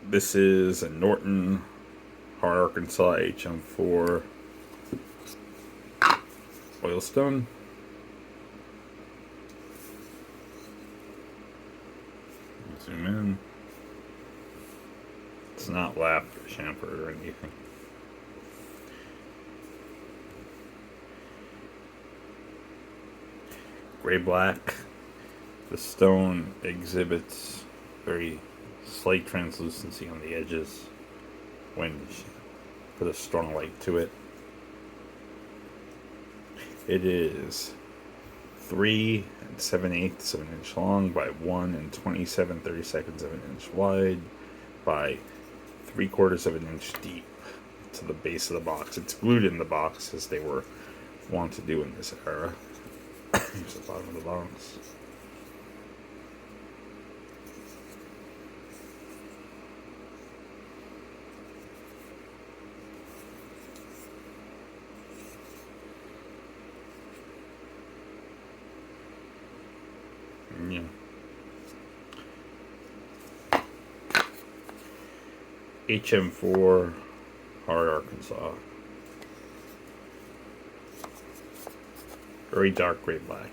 This is a Norton Hard Arkansas HM4 Oilstone. Zoom in. It's not lap chamfered or anything. Gray black. The stone exhibits very slight translucency on the edges when you put a strong light to it. It is 3 7/8 of an inch long by 1 27/32 of an inch wide by 3/4 of an inch deep to the base of the box. It's glued in the box as they were wont to do in this era. Here's the bottom of the box. Yeah. HM4 Hard Arkansas. Very dark gray black.